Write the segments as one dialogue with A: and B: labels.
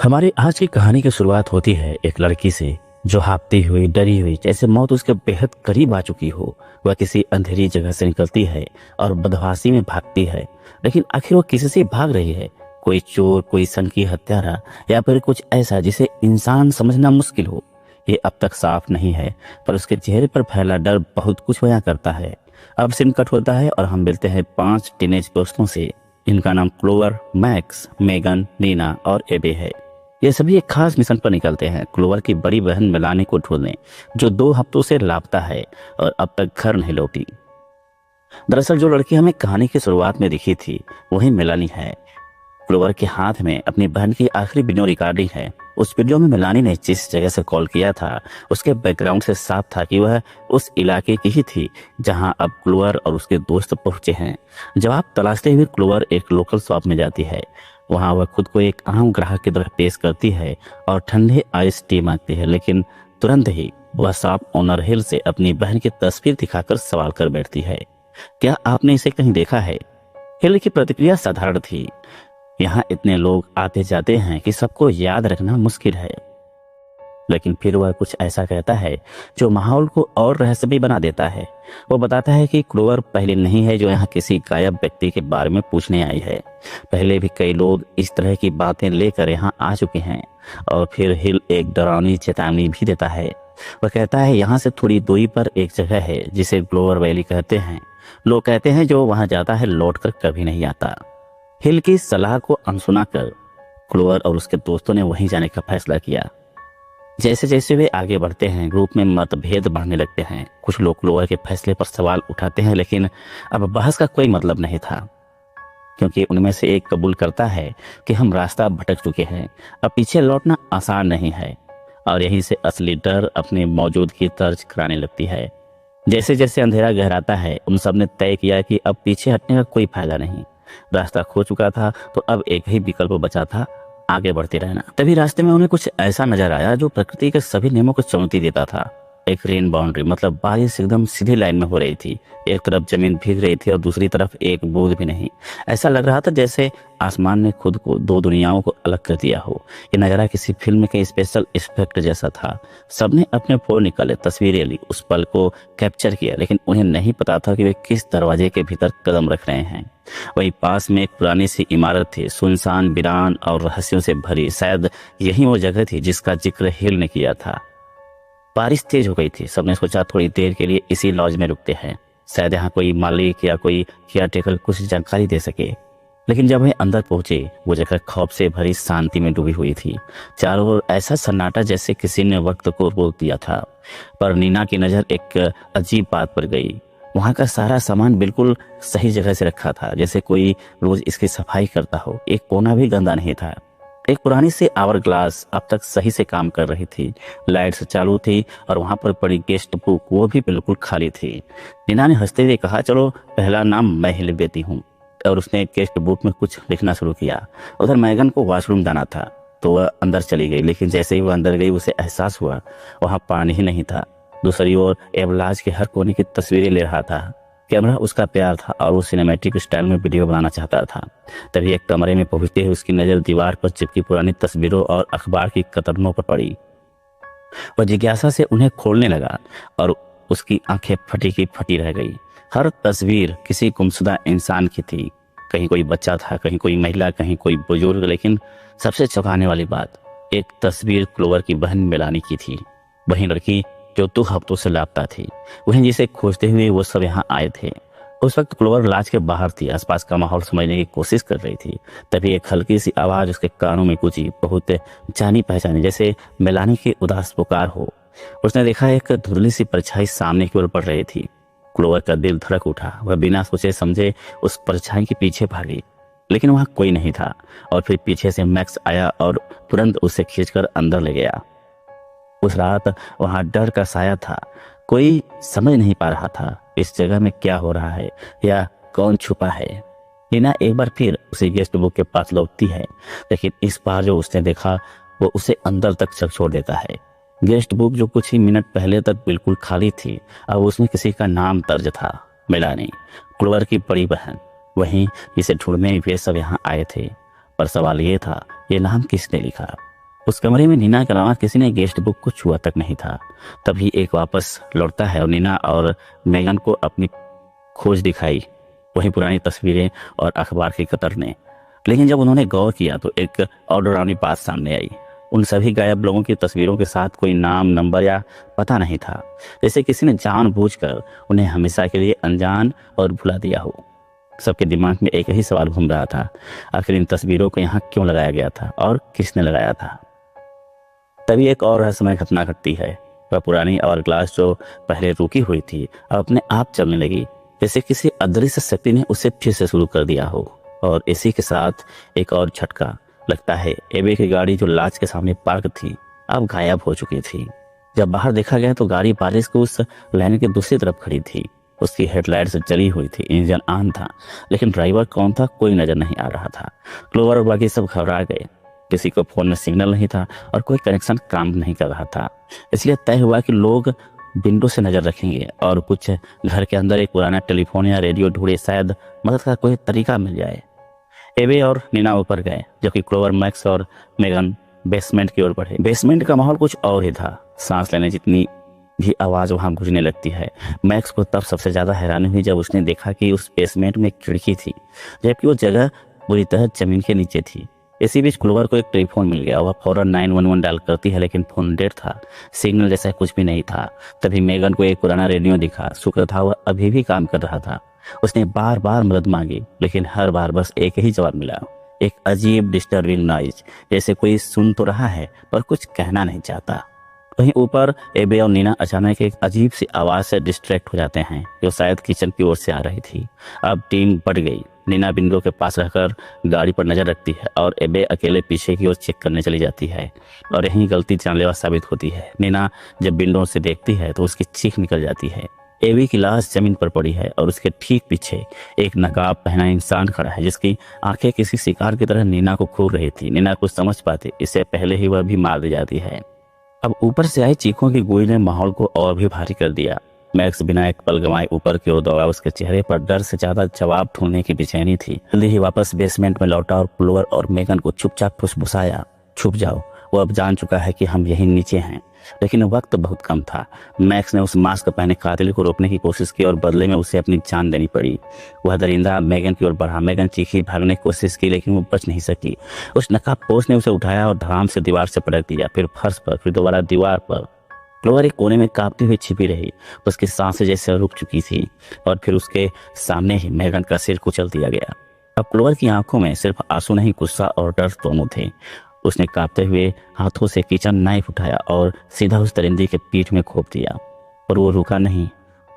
A: हमारी आज की कहानी की शुरुआत होती है एक लड़की से जो हाँफती हुई डरी हुई जैसे मौत उसके बेहद करीब आ चुकी हो। वह किसी अंधेरी जगह से निकलती है और बदहवासी में भागती है। लेकिन आखिर वो किसी से भाग रही है? कोई चोर, कोई सनकी हत्यारा, या फिर कुछ ऐसा जिसे इंसान समझना मुश्किल हो? ये अब तक साफ नहीं है, पर उसके चेहरे पर फैला डर बहुत कुछ बयां करता है। अब सीन कट होता है और हम मिलते हैं 5 टीनेज दोस्तों से। इनका नाम क्लोवर, मैक्स, मेगन, नीना और एबे है। ये सभी एक खास मिशन पर निकलते हैं, क्लोवर की बड़ी बहन मेलानी को ढूंढने, जो 2 हफ्तों से लापता है और अब तक घर नहीं लौटी। दरअसल जो लड़की हमें कहानी की शुरुआत में दिखी थी वही मेलानी है। क्लोवर के हाथ में अपनी बहन की आखिरी वीडियो रिकॉर्डिंग है। उस वीडियो में मेलानी ने जिस जगह से कॉल किया था उसके बैकग्राउंड से साफ था कि वह उस इलाके की ही थी जहां अब क्लोवर और उसके दोस्त पहुंचे हैं। जवाब तलाशते हुए क्लोवर एक लोकल शॉप में जाती है। वहां वह खुद को एक आम ग्राहक की तरह पेश करती है और ठंडे आइस टी मांगती है, लेकिन तुरंत ही वह शॉप ओनर हिल से अपनी बहन की तस्वीर दिखाकर सवाल कर बैठती है, क्या आपने इसे कहीं देखा है? हिल की प्रतिक्रिया साधारण थी, यहाँ इतने लोग आते जाते हैं कि सबको याद रखना मुश्किल है। लेकिन फिर वह कुछ ऐसा कहता है जो माहौल को और रहस्यमय बना देता है। वो बताता है कि क्लोवर पहले नहीं है जो यहाँ किसी गायब व्यक्ति के बारे में पूछने आई है। पहले भी कई लोग इस तरह की बातें लेकर यहाँ आ चुके हैं। और फिर हिल एक डरावनी चेतावनी भी देता है। वह कहता है यहाँ से थोड़ी दूरी पर एक जगह है जिसे ग्लोवर वैली कहते हैं। लोग कहते हैं जो वहां जाता है लौटकर कभी नहीं आता। हिल की सलाह को अनसुना कर क्लोवर और उसके दोस्तों ने वहीं जाने का फैसला किया। जैसे जैसे वे आगे बढ़ते हैं ग्रुप में मतभेद बढ़ने लगते हैं। कुछ लोग क्लोवर के फैसले पर सवाल उठाते हैं, लेकिन अब बहस का कोई मतलब नहीं था, क्योंकि उनमें से एक कबूल करता है कि हम रास्ता भटक चुके हैं, अब पीछे लौटना आसान नहीं है। और यहीं से असली डर अपनी मौजूदगी दर्ज कराने लगती है। जैसे जैसे अंधेरा गहराता है उन सब ने तय किया कि अब पीछे हटने का कोई फायदा नहीं। रास्ता खो चुका था तो अब एक ही विकल्प बचा था, आगे बढ़ते रहना। तभी रास्ते में उन्हें कुछ ऐसा नजर आया जो प्रकृति के सभी नियमों को चुनौती देता था। एक रेन बाउंड्री, मतलब बारिश एकदम सीधी लाइन में हो रही थी। एक तरफ जमीन भीग रही थी और दूसरी तरफ एक बूंद भी नहीं। ऐसा लग रहा था जैसे आसमान ने खुद को 2 दुनियाओं को अलग कर दिया हो। ये नजारा किसी फिल्म के स्पेशल इफेक्ट जैसा था। सबने अपने फोन निकाले, तस्वीरें ली, उस पल को कैप्चर किया, लेकिन उन्हें नहीं पता था कि वे किस दरवाजे के भीतर कदम रख रहे हैं। वही पास में एक पुरानी सी इमारत थी, सुनसान, वीरान और रहस्यों से भरी। शायद यही वो जगह थी जिसका जिक्र हिल ने किया था। बारिश तेज हो गई थी। सबने सोचा थोड़ी देर के लिए इसी लॉज में रुकते हैं, शायद यहाँ कोई मालिक या कोई केयरटेकर कुछ जानकारी दे सके। लेकिन जब वे अंदर पहुंचे वो जगह खौफ से भरी शांति में डूबी हुई थी। चारों ओर ऐसा सन्नाटा जैसे किसी ने वक्त को रोक दिया था। पर नीना की नजर एक अजीब बात पर गई। वहां का सारा सामान बिल्कुल सही जगह से रखा था, जैसे कोई रोज इसकी सफाई करता हो। एक कोना भी गंदा नहीं था। एक पुरानी सी आवर ग्लास अब तक सही से काम कर रही थी, लाइट्स चालू थी और वहां पर पड़ी गेस्ट बुक वो भी बिल्कुल खाली थी। नीना ने हंसते हुए कहा, चलो पहला नाम मैं ही लिख देती हूँ। और उसने गेस्ट बुक में कुछ लिखना शुरू किया। उधर मैगन को वॉशरूम जाना था तो वह अंदर चली गई, लेकिन जैसे ही वह अंदर गई उसे एहसास हुआ वहां पानी ही नहीं था। दूसरी ओर एवलाज के हर कोने की तस्वीरें ले रहा था। कैमरा उसका प्यार था और वो सिनेमैटिक स्टाइल में वीडियो बनाना चाहता था। तभी एक कमरे में पहुंचते हुए उसकी नजर दीवार पर चिपकी पुरानी तस्वीरों और अखबार की कतरनों पर पड़ी। वह जिज्ञासा से उन्हें खोलने लगा और उसकी आंखें फटी की फटी रह गई। हर तस्वीर किसी गुमशुदा इंसान की थी। कहीं कोई बच्चा था, कहीं कोई महिला, कहीं कोई बुजुर्ग, लेकिन सबसे चौंकाने वाली बात, एक तस्वीर क्लोवर की बहन मेलानी की थी। वही लड़की जो 2 हफ्तों से लापता थी, वहीं जिसे खोजते हुए वो सब यहाँ आए थे। उस वक्त क्लोवर लाज के बाहर थी, आसपास का माहौल समझने की कोशिश कर रही थी। तभी एक हल्की सी आवाज उसके कानों में गूंजी, बहुत जानी पहचानी, जैसे मेलानी की उदास पुकार हो। उसने देखा एक धुंधली सी परछाई सामने की ओर बढ़ रही थी। क्लोवर का दिल धड़क उठा। वह बिना सोचे समझे उस परछाई के पीछे भागी, लेकिन वहां कोई नहीं था। और फिर पीछे से मैक्स आया और तुरंत उसे खींचकर अंदर ले गया। उस रात वहां डर का साया था। कोई समझ नहीं पा रहा था इस जगह में क्या हो रहा है या कौन छुपा है। नीना एक बार फिर उसे गेस्ट बुक के पास लौटती है, लेकिन इस बार जो उसने देखा वो उसे अंदर तक झकझोर देता है। गेस्ट बुक जो कुछ ही मिनट पहले तक बिल्कुल खाली थी, अब उसमें किसी का नाम दर्ज था, मेलानी, क्लोवर की बड़ी बहन, वहीं जिसे ढूंढने वे सब यहाँ आए थे। पर सवाल ये था, ये नाम किसने लिखा? उस कमरे में नीना के अलावा किसी ने गेस्ट बुक को छुआ तक नहीं था। तभी एक वापस लौटता है और नीना और मेगन को अपनी खोज दिखाई, वही पुरानी तस्वीरें और अखबार की कतरने। लेकिन जब उन्होंने गौर किया तो एक और डरावनी बात सामने आई। उन सभी गायब लोगों की तस्वीरों के साथ कोई नाम, नंबर या पता नहीं था, जैसे किसी ने जानबूझकर उन्हें हमेशा के लिए अनजान और भुला दिया हो। सबके दिमाग में एक ही सवाल घूम रहा था, आखिर इन तस्वीरों को यहाँ क्यों लगाया गया था और किसने लगाया था। तभी एक और रहस्यमय घटना घटती है। वह पुरानी आवर ग्लास जो पहले रुकी हुई थी अब अपने आप चलने लगी, जैसे किसी अदृश्य शक्ति ने उसे फिर से शुरू कर दिया हो। और इसी के साथ एक और झटका, लगता है एबे की गाड़ी जो लाज के सामने पार्क थी अब गायब हो चुकी थी। जब बाहर देखा गया तो गाड़ी बारिश को उस लाइन के दूसरी तरफ खड़ी थी। उसकी हेडलाइट्स जली हुई थी, इंजन ऑन था, लेकिन ड्राइवर कौन था कोई नजर नहीं आ रहा था। क्लोवर और बाकी सब घबरा गए। किसी को फोन में सिग्नल नहीं था और कोई कनेक्शन काम नहीं कर रहा था। इसलिए तय हुआ कि लोग विंडो से नजर रखेंगे और कुछ घर के अंदर एक पुराना टेलीफोन या रेडियो ढूंढे, शायद मदद का कोई तरीका मिल जाए। एबे और नीना ऊपर गए, जबकि क्लोवर, मैक्स और मेगन बेसमेंट की ओर बढ़े। बेसमेंट का माहौल कुछ और ही था। सांस लेने जितनी भी आवाज वहां गूंजने लगती है। मैक्स को तब सबसे ज्यादा हैरानी हुई जब उसने देखा कि उस बेसमेंट में एक खिड़की थी, जबकि वो जगह पूरी तरह जमीन के नीचे थी। इसी बीच क्लोवर को एक टेलीफोन मिल गया। वह फौरन 911 डायल करती है, लेकिन फोन डेड था, सिग्नल जैसा कुछ भी नहीं था। तभी मेगन को एक पुराना रेडियो दिखा। शुक्र था वह अभी भी काम कर रहा था। उसने बार बार मदद मांगी, लेकिन हर बार बस एक ही जवाब मिला, एक अजीब डिस्टर्बिंग नॉइज, जैसे कोई सुन तो रहा है पर कुछ कहना नहीं चाहता। वहीं ऊपर एबे और नीना अचानक एक अजीब सी आवाज से डिस्ट्रैक्ट हो जाते हैं, जो शायद किचन की ओर से आ रही थी। अब टीम बढ़ गई। नीना विंडो के पास रहकर गाड़ी पर नजर रखती है और एबे अकेले पीछे की ओर चेक करने चली जाती है, और यही गलती जानलेवा साबित होती है। नीना जब विंडो से देखती है तो उसकी चीख निकल जाती है। एबी की लाश जमीन पर पड़ी है और उसके ठीक पीछे एक नकाब पहना इंसान खड़ा है, जिसकी आंखें किसी शिकार की तरह नीना को घूर रही थी। नीना कुछ समझ पाती इससे पहले ही वह भी मार दी जाती है। अब ऊपर से आई चीखों की गूंज ने माहौल को और भी भारी कर दिया। मैक्स बिना एक पल गंवाए ऊपर की ओर दौड़ा। उसके चेहरे पर डर से ज्यादा जवाब ढूंढने की बेचैनी थी। जल्दी ही वापस बेसमेंट में लौटा और क्लोवर और मेगन को चुपचाप फुसफुसाया, छुप जाओ, वो अब जान चुका है कि हम यहीं नीचे हैं। लेकिन वक्त बहुत कम था। मैक्स ने उस मास्क पहने कातिल को रोकने की कोशिश की और बदले में उसे अपनी जान देनी पड़ी। वह दरिंदा मेगन की ओर बढ़ा। मेगन चीखी, भागने की कोशिश की, लेकिन वो बच नहीं सकी। उस नकाबपोश ने उसे उठाया और धड़ाम से दीवार से पटक दिया, फिर फर्श पर, फिर दोबारा दीवार पर। क्लोवर एक कोने में कांपती हुई छिपी रही। उसकी सांसें जैसे रुक चुकी थी और फिर उसके सामने ही मेगन का सिर कुचल दिया गया। अब क्लोवर की आंखों में सिर्फ आंसू नहीं, गुस्सा और डर दोनों थे। उसने कांपते हुए हाथों से किचन नाइफ उठाया और सीधा उस दरिंदी के पीठ में घोंप दिया, और वो रुका नहीं।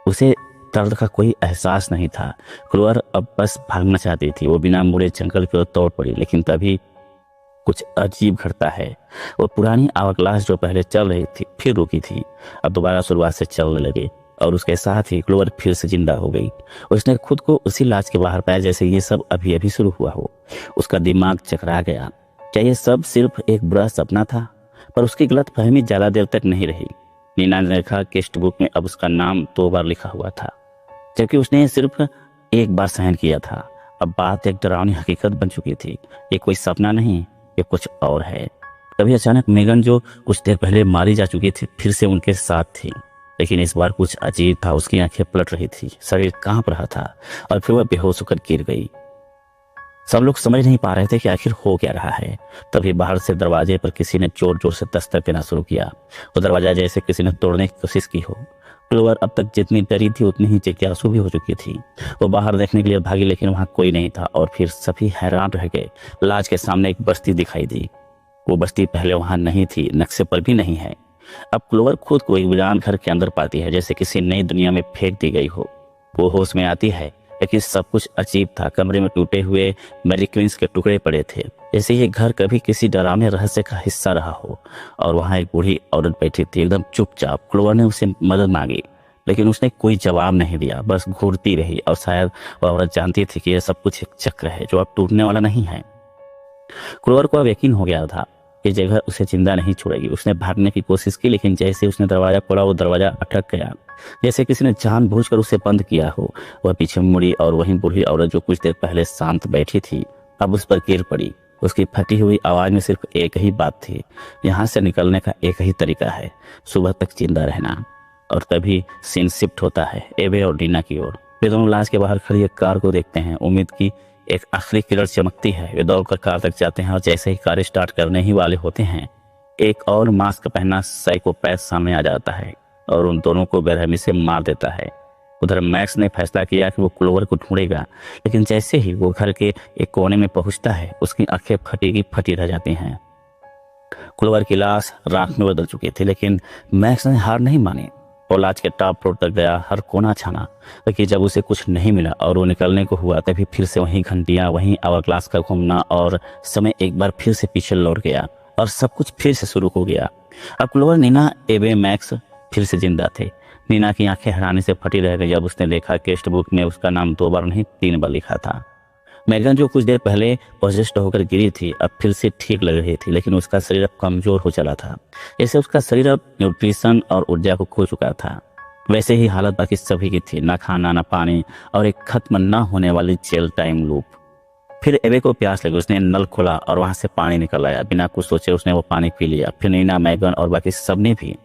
A: उसे दर्द का कोई एहसास नहीं था। क्लोवर अब बस भागना चाहती थी। वो बिना मुड़े जंगल की ओर दौड़ पड़ी, लेकिन तभी कुछ अजीब घटता है। वो पुरानी आवर ग्लास जो पहले चल रही थी फिर रुकी थी, अब दोबारा शुरुआत से चलने लगी, और उसके साथ ही क्लोवर फिर से जिंदा हो गई। उसने खुद को उसी लाज के बाहर पाया जैसे ये सब अभी अभी शुरू हुआ हो। उसका दिमाग चकरा गया। क्या ये सब सिर्फ एक बुरा सपना था? पर उसकी गलतफहमी ज्यादा देर तक नहीं रही। नीना ने देखा टेक्स्ट बुक में अब उसका नाम 2 बार लिखा हुआ था, जबकि उसने सिर्फ एक बार साइन किया था। अब बात एक डरावनी हकीकत बन चुकी थी। ये कोई सपना नहीं, ये कुछ और है। तभी अचानक मेगन, जो कुछ देर पहले मारी जा चुकी थी, फिर से उनके साथ थी। लेकिन इस बार कुछ अजीब था। उसकी आंखें पलट रही थी, शरीर कांप रहा था, और फिर वह बेहोश होकर गिर गई। सब लोग समझ नहीं पा रहे थे कि आखिर हो क्या रहा है। तभी बाहर से दरवाजे पर किसी ने जोर जोर से दस्तक देना शुरू किया। वो दरवाजा जैसे किसी ने तोड़ने की कोशिश की हो। क्लोवर अब तक जितनी डरी थी उतनी ही जिज्ञासु भी हो चुकी थी। वो बाहर देखने के लिए भागी, लेकिन वहां कोई नहीं था, और फिर सभी हैरान रह गए। लाज के सामने एक बस्ती दिखाई दी। वो बस्ती पहले वहां नहीं थी, नक्शे पर भी नहीं है। अब क्लोवर खुद को एक वीरान घर के अंदर पाती है, जैसे किसी नई दुनिया में फेंक दी गई हो। वो होश में आती है, लेकिन सब कुछ अजीब था। कमरे में टूटे हुए मैरीक्विंस के टुकड़े पड़े थे, जैसे ये घर कभी किसी डरावने रहस्य का हिस्सा रहा हो। और वहां एक बूढ़ी औरत बैठी थी, एकदम चुपचाप। क्लोवर ने उसे मदद मांगी, लेकिन उसने कोई जवाब नहीं दिया, बस घूरती रही। और शायद वह औरत जानती थी कि यह सब कुछ एक चक्र है जो अब टूटने वाला नहीं है। क्लोवर को अब यकीन हो गया था कि जगह उसे जिंदा नहीं छोड़ेगी। उसने भागने की कोशिश की, लेकिन जैसे उसने दरवाजा खोला वो दरवाजा अटक गया, जैसे किसी ने जानबूझकर उसे बंद किया हो। वह पीछे मुड़ी और वहीं बूढ़ी औरत जो कुछ देर पहले शांत बैठी थी अब उस पर गिर पड़ी। उसकी फटी हुई आवाज़ में सिर्फ एक ही बात थी, यहाँ से निकलने का एक ही तरीका है, सुबह तक जिंदा रहना। और तभी सीन शिफ्ट होता है एबे और नीना की ओर। वे दोनों लाश के बाहर खड़ी एक कार को देखते हैं। उम्मीद की एक आखिरी किरण चमकती है। वे दौड़कर कार तक जाते हैं और जैसे ही कार स्टार्ट करने ही वाले होते हैं, एक और मास्क पहना साइकोपैथ सामने आ जाता है और उन दोनों को बेरहमी से मार देता है। उधर मैक्स ने फैसला किया कि वो क्लोवर को ढूंढेगा, लेकिन जैसे ही वो घर के एक कोने में पहुंचता है, उसकी आंखें फटी की फटी रह जाती हैं। क्लोवर की लाश राख में बदल चुकी थी, लेकिन मैक्स ने हार नहीं मानी। वो लाज के टॉप फ्लोर तक गया, हर कोना छाना, लेकिन जब उसे कुछ नहीं मिला और वो निकलने को हुआ, तभी फिर से वहीं घंटियां, वहीं आवर ग्लास का घूमना और समय एक बार फिर से पीछे लौट गया और सब कुछ फिर से शुरू हो गया। अब क्लोवर, नीना, एबे, मैक्स फिर से जिंदा थे। नीना की आंखें हैरानी से फटी रह गई जब उसने देखा टेक्स्ट बुक में उसका नाम 2 बार नहीं 3 बार लिखा था। मैगन जो कुछ देर पहले पोजेस्ट होकर गिरी थी, अब फिर से ठीक लग रही थी, लेकिन उसका शरीर अब कमजोर हो चला था। जैसे उसका शरीर अब न्यूट्रिशन और ऊर्जा को खो चुका था। वैसे ही हालत बाकी सभी की थी, ना खाना, ना पानी और एक खत्म ना होने वाली जेल टाइम लूप। फिर एबे को प्यास लगी। उसने नल खोला और वहां से पानी निकल आया। बिना कुछ सोचे उसने वो पानी पी लिया। फिर नीना, मैगन और बाकी सबने भी,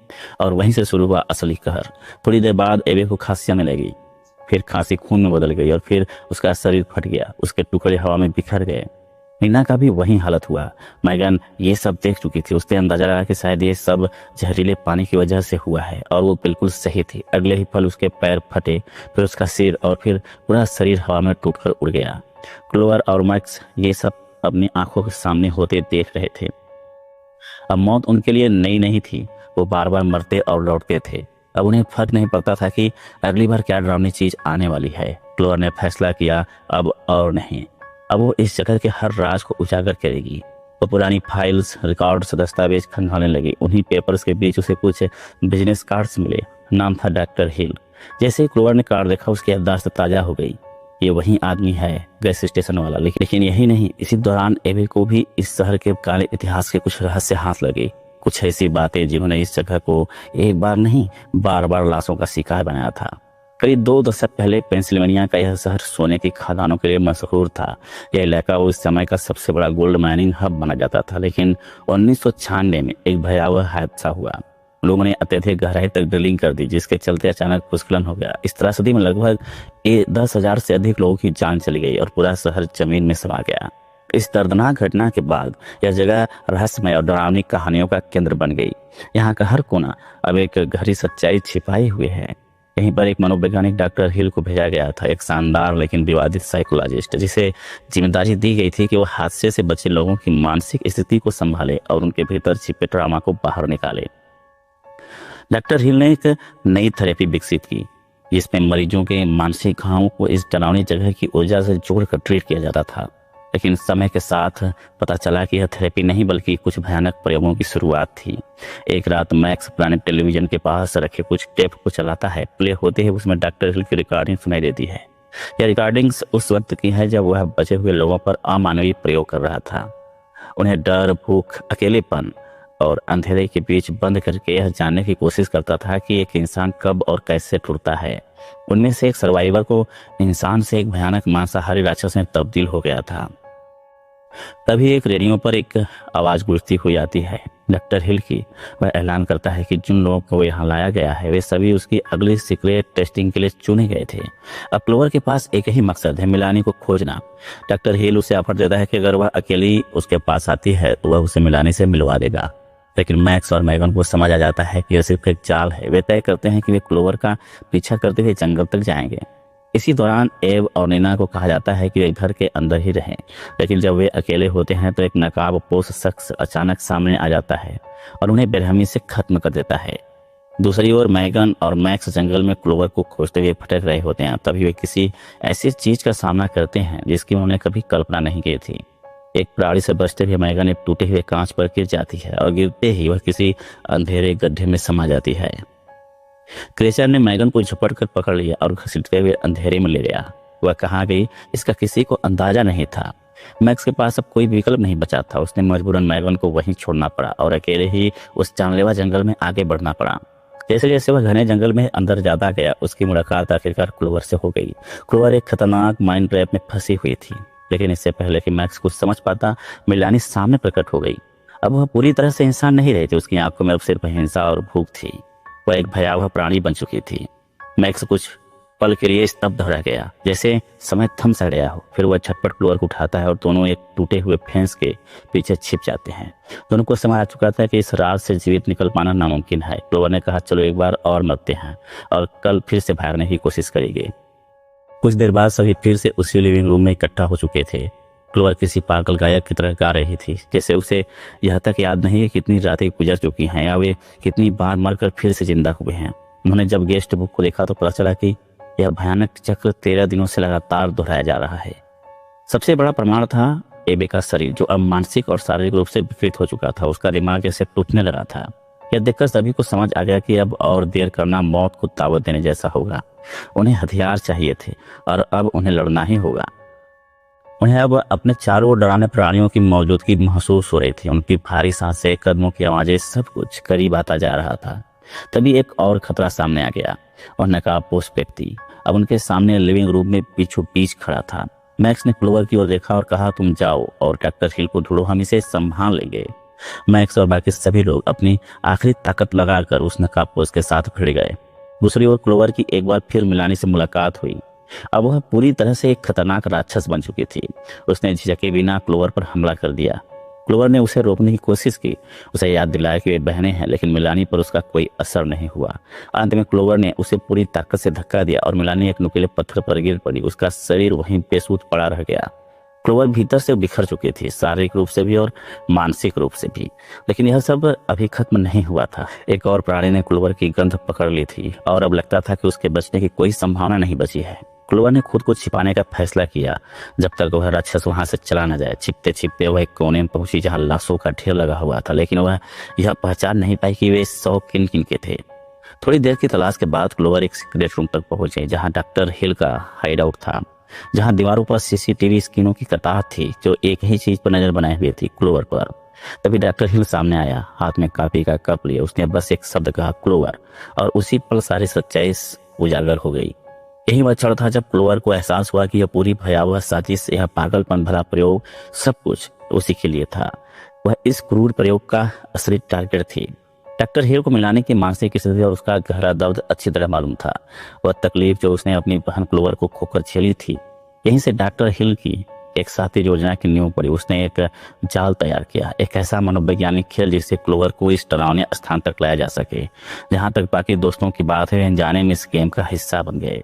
A: और वहीं से शुरू हुआ असली कहर। थोड़ी देर बाद एबे को खांसी आने लगी, फिर खांसी खून में बदल गई और फिर उसका शरीर फट गया, उसके टुकड़े हवा में बिखर गए। नीना का भी वही हालत हुआ। मैगन ये सब देख चुकी थी। उसने अंदाजा लगा कि शायद ये सब जहरीले पानी की वजह से हुआ है, और वो बिल्कुल सही थी। अगले ही पल उसके पैर फटे, फिर उसका सिर और फिर पूरा शरीर हवा में टूटकर उड़ गया। क्लोवर और मैक्स ये सब अपनी आंखों के सामने होते देख रहे थे। अब मौत उनके लिए नई नहीं थी। वो बार बार मरते और लौटते थे। अब उन्हें फर्क नहीं पड़ता था कि अगली बार क्या डरावनी चीज आने वाली है। क्लोवर ने फैसला किया, अब और नहीं। अब वो इस जगह के हर राज को उजागर करेगी। वो पुरानी फाइल्स, रिकॉर्ड्स, दस्तावेज खंगालने लगी। उन्हीं पेपर्स के बीच उसे कुछ बिजनेस कार्ड्स मिले। नाम था डॉक्टर हिल। जैसे ही क्लोवर ने कार्ड देखा, उसकी याददाश्त ताजा हो गई। ये वही आदमी है, गैस स्टेशन वाला। लेकिन यही नहीं, इसी दौरान एबे को भी इस शहर के काले इतिहास के कुछ रहस्य हाथ लगे। कुछ ऐसी बातें जिन्होंने इस जगह को एक बार नहीं बार बार लाशों का शिकार बनाया था। करीब 2 दशक पहले पेंसिल्वेनिया का यह शहर सोने की खदानों के लिए मशहूर था। यह इलाका उस समय का सबसे बड़ा गोल्ड माइनिंग हब माना जाता था। लेकिन 1996 में एक भयावह हादसा हुआ। लोगों ने अत्यधिक गहराई तक ड्रिलिंग कर दी, जिसके चलते अचानक भूस्खलन हो गया। इस त्रासदी में लगभग 10,000 से अधिक लोगों की जान चली गई और पूरा शहर जमीन में समा गया। इस दर्दनाक घटना के बाद यह जगह रहस्यमय और डरावनी कहानियों का केंद्र बन गई। यहाँ का हर कोना अब एक गहरी सच्चाई छिपाई हुई है। यहीं पर एक मनोवैज्ञानिक डॉक्टर हिल को भेजा गया था, एक शानदार लेकिन विवादित साइकोलॉजिस्ट, जिसे जिम्मेदारी दी गई थी कि वो हादसे से बचे लोगों की मानसिक स्थिति को संभाले और उनके भीतर छिपे ट्रॉमा को बाहर निकाले। डॉक्टर हिल ने एक नई थेरेपी विकसित की, जिसमें मरीजों के मानसिक घावों को इस डरावनी जगह की ऊर्जा से जोड़कर ट्रीट किया जाता था। लेकिन समय के साथ पता चला कि यह थेरेपी नहीं बल्कि कुछ भयानक प्रयोगों की शुरुआत थी। एक रात मैक्स पुराने टेलीविजन के पास रखे कुछ टेप को चलाता है। प्ले होते ही उसमें डॉक्टर हिल की रिकॉर्डिंग सुनाई देती है। यह रिकॉर्डिंग्स उस वक्त की है जब वह बचे हुए लोगों पर अमानवीय प्रयोग कर रहा था। उन्हें डर, भूख, अकेलेपन और अंधेरे के बीच बंद करके यह जानने की कोशिश करता था कि एक इंसान कब और कैसे टूटता है। उनमें से एक सर्वाइवर को इंसान से एक भयानक मांसाहारी राक्षस में तब्दील हो गया था। तभी एक रेडियो पर एक आवाज गूंजती हुई आती है, डॉक्टर हिल की। वह ऐलान करता है कि जिन लोगों को यहाँ लाया गया है वे सभी उसकी अगली सीक्रेट टेस्टिंग के लिए चुने गए थे। अब क्लोवर के पास एक ही मकसद है, मिलानी को खोजना। डॉक्टर हिल उसे ऑफर देता है कि अगर वह अकेली उसके पास आती है तो वह उसे मिलानी से मिलवा देगा। लेकिन मैक्स और मैगन को समझ आ जाता है कि यह सिर्फ एक चाल है। वे तय करते हैं कि वे क्लोवर का पीछा करते हुए जंगल तक जाएंगे। इसी दौरान एब और नीना को कहा जाता है कि वे घर के अंदर ही रहें। लेकिन जब वे अकेले होते हैं तो एक नकाबपोश शख्स अचानक सामने आ जाता है और उन्हें बेरहमी से खत्म कर देता है। दूसरी ओर मैगन और मैक्स जंगल में क्लोवर को खोजते हुए भटक रहे होते हैं। तभी वे किसी ऐसी चीज का सामना करते हैं जिसकी उन्होंने कभी कल्पना नहीं की थी। एक पराली से बचते हुए मैगन एक टूटे हुए कांच पर गिर जाती है और गिरते ही वह किसी अंधेरे गड्ढे में समा जाती है। क्रेचर ने मैगन को झपट कर पकड़ लिया और घसीटते हुए अंधेरे में ले गया। वह कहाँ गई इसका किसी को अंदाजा नहीं था। मैक्स के पास अब कोई विकल्प नहीं बचा था। उसने मजबूरन मैगन को वहीं छोड़ना पड़ा और अकेले ही उस जानलेवा जंगल में आगे बढ़ना पड़ा। जैसे जैसे वह घने जंगल में अंदर जाता गया, उसकी मुलाकात आखिरकार क्लोवर से हो गई। क्लोवर एक खतरनाक माइंड ट्रैप में फंसी हुई थी। लेकिन इससे पहले कि मैक्स कुछ समझ पाता, मिलानी सामने प्रकट हो गई। अब वह पूरी तरह से इंसान नहीं रही थी, उसकी आंखों में अब सिर्फ हिंसा और भूख थी। वह एक भयावह प्राणी बन चुकी थी। मैक्स कुछ पल के लिए स्तब्ध रह गया, जैसे समय थम सा गया हो। फिर वह झटपट क्लोवर को उठाता है और दोनों एक टूटे हुए फेंस के पीछे छिप जाते हैं। दोनों को समझ आ चुका था कि इस रात से जीवित निकल पाना नामुमकिन है। क्लोवर ने कहा, चलो एक बार और मरते हैं और कल फिर से भागने की कोशिश करेंगे। कुछ देर बाद सभी फिर से उसी लिविंग रूम में इकट्ठा हो चुके थे। क्लोवर किसी पागल गायक की तरह गा रही थी, जैसे उसे यह तक याद नहीं है कितनी रातें गुजर चुकी हैं या वे कितनी बार मरकर फिर से जिंदा हुए हैं। उन्होंने जब गेस्ट बुक को देखा तो पता चला कि यह भयानक चक्र 13 दिनों से लगातार दोहराया जा रहा है। सबसे बड़ा प्रमाण था एबे का शरीर, जो अब मानसिक और शारीरिक रूप से विकृत हो चुका था। उसका दिमाग जैसे टूटने लगा था। यह देखकर सभी को समझ आ गया कि अब और देर करना मौत को दावत देने जैसा होगा। उन्हें हथियार चाहिए थे और अब उन्हें लड़ना ही होगा। उन्हें अब अपने चारों ओर डरावने प्राणियों की मौजूदगी महसूस हो रही थी। उनकी भारी सांसें, कदमों की आवाजें, सब कुछ करीब आता जा रहा था। तभी एक और खतरा सामने आ गया और नकाबपोश व्यक्ति अब उनके सामने लिविंग रूम में बीचों बीच खड़ा था। मैक्स ने क्लोवर की ओर देखा और कहा, तुम जाओ और डॉक्टर हिल को ढूंढो, हम इसे संभाल लेंगे। मैक्स और बाकी सभी लोग अपनी आखिरी ताकत लगाकर उस नकाबपोश के साथ भिड़ गए। दूसरी ओर क्लोवर की एक बार फिर मिलानी से मुलाकात हुई। अब वह पूरी तरह से एक खतरनाक राक्षस बन चुकी थी। उसने झिझके बिना क्लोवर पर हमला कर दिया। क्लोवर ने उसे रोकने की कोशिश की, उसे याद दिलाया कि वे बहनें हैं, लेकिन मिलानी पर उसका कोई असर नहीं हुआ। अंत में क्लोवर ने उसे पूरी ताकत से धक्का दिया और मिलानी एक नुकीले पत्थर पर गिर पड़ी। उसका शरीर वहीं बेसुध पड़ा रह गया। क्लोवर भीतर से बिखर चुकी थी, शारीरिक रूप से भी और मानसिक रूप से भी। लेकिन यह सब अभी खत्म नहीं हुआ था। एक और प्राणी ने क्लोवर की गंध पकड़ ली थी और अब लगता था कि उसके बचने की कोई संभावना नहीं बची है। क्लोवर ने खुद को छिपाने का फैसला किया जब तक वह राक्षस वहां से चला न जाए। छिपते छिपते वह एक कोने में पहुंची जहां लाशों का ढेर लगा हुआ था, लेकिन वह यह पहचान नहीं पाई कि वे 100 किन किन के थे। थोड़ी देर की तलाश के बाद क्लोवर एक सीक्रेट रूम तक पहुंचे जहां डॉक्टर हिल का हाइड आउट था, जहां दीवारों पर सीसीटीवी स्क्रीनों की कतार थी जो एक ही चीज पर नजर बनाए हुए थी, क्लोवर पर। तभी डॉक्टर हिल सामने आया, हाथ में कॉफी का कप लिए। उसने बस एक शब्द कहा, क्लोवर, और उसी पल सारी सच्चाई उजागर हो गई। यही वह क्षण था जब क्लोवर को एहसास हुआ कि यह पूरी भयावह साजिश, यह पागलपन भरा प्रयोग, सब कुछ उसी के लिए था। वह इस क्रूर प्रयोग का असली टारगेट थी। डॉक्टर हिल को मिलाने की मानसिक स्थिति और उसका गहरा दर्द अच्छी तरह मालूम था। वह तकलीफ जो उसने अपनी बहन क्लोवर को खोकर झेली थी, यहीं से डॉक्टर हिल की एक साथी योजना की नींव पड़ी। उसने एक जाल तैयार किया, एक ऐसा मनोवैज्ञानिक खेल जिससे क्लोवर को इस डरावने स्थान तक लाया जा सके। जहां तक बाकी दोस्तों की बात है, अनजाने में इस गेम का हिस्सा बन गए।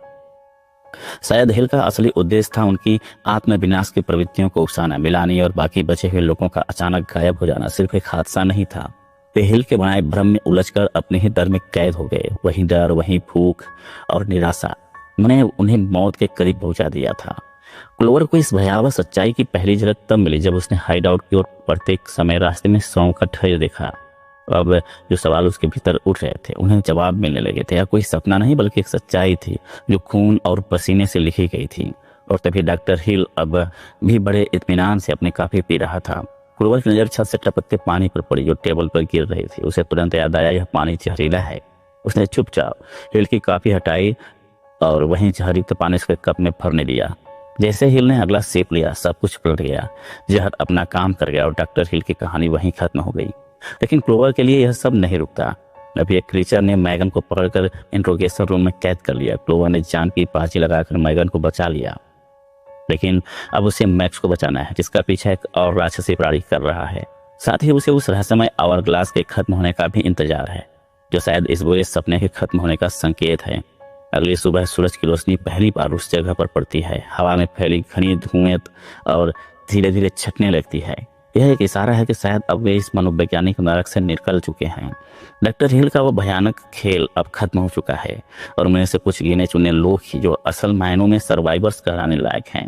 A: शायद हिल का असली उद्देश्य था उनकी आत्मविनाश की प्रवृत्तियों को उकसाना। मिलानी और बाकी बचे हुए लोगों का अचानक गायब हो जाना सिर्फ एक हादसा नहीं था, वे हिल के बनाए भ्रम में उलझकर अपने ही डर में कैद हो गए। वही डर, वही भूख और निराशा मैंने उन्हें मौत के करीब पहुंचा दिया था। क्लोवर को इस भयावह सच्चाई की पहली झलक तब मिली जब उसने हाइड आउट की ओर बढ़ते समय रास्ते में शवों का ढेर देखा। अब जो सवाल उसके भीतर उठ रहे थे उन्हें जवाब मिलने लगे थे। यह कोई सपना नहीं बल्कि एक सच्चाई थी जो खून और पसीने से लिखी गई थी। और तभी डॉक्टर हिल अब भी बड़े इत्मीनान से अपने कॉफी पी रहा था। क्लोवर की नजर छत से टपकते पानी पर पड़ी जो टेबल पर गिर रही थी। उसे तुरंत याद आया, यह पानी जहरीला है। उसने चुपचाप हिल की कॉफी हटाई और वहीं जहरीले पानी उसके कप में भरने दिया। जैसे हिल ने अगला सिप लिया, सब कुछ पलट गया। जहर अपना काम कर गया और डॉक्टर हिल की कहानी वहीं खत्म हो गई। लेकिन क्लोवर के लिए यह सब नहीं रुकता। अभी एक क्रीचर ने मैगन को पकड़कर इंट्रोगेशन रूम में कैद कर लिया। क्लोवर ने जान की बाजी लगाकर मैगन को बचा लिया, लेकिन अब उसे मैक्स को बचाना है, जिसका पीछा एक और राक्षसी प्राणी कर रहा है। साथ ही उसे उस रहस्यमय आवर ग्लास के खत्म होने का भी इंतजार है, जो शायद इस बुरे सपने के खत्म होने का संकेत है। अगली सुबह सूरज की रोशनी पहली बार उस जगह पर पड़ती है। हवा में फैली घनी धुएं और धीरे धीरे छटने लगती है। यह एक इशारा है कि शायद अब वे इस मनोवैज्ञानिक नरक से निकल चुके हैं। डॉक्टर हिल का वो भयानक खेल अब खत्म हो चुका है और उनमें से कुछ गिने चुने लोग ही जो असल मायनों में सर्वाइवर्स कहलाने लायक हैं।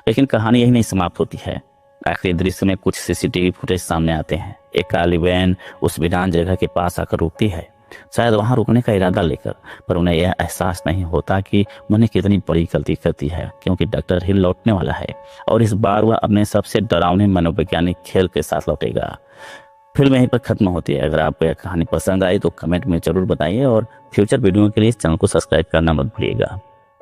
A: लेकिन कहानी यही नहीं समाप्त होती है। आखिरी दृश्य में कुछ सीसीटीवी फुटेज सामने आते हैं। एक काली वैन उस वीरान जगह के पास आकर रुकती है, शायद वहां रुकने का इरादा लेकर, पर उन्हें यह एहसास नहीं होता कि उन्हें कितनी बड़ी गलती करती है, क्योंकि डॉक्टर हिल लौटने वाला है और इस बार वह अपने सबसे डरावने मनोवैज्ञानिक खेल के साथ लौटेगा। फिल्म यहीं पर खत्म होती है। अगर आपको यह कहानी पसंद आई तो कमेंट में जरूर बताइए और फ्यूचर वीडियो के लिए इस चैनल को सब्सक्राइब करना मत भूलिएगा।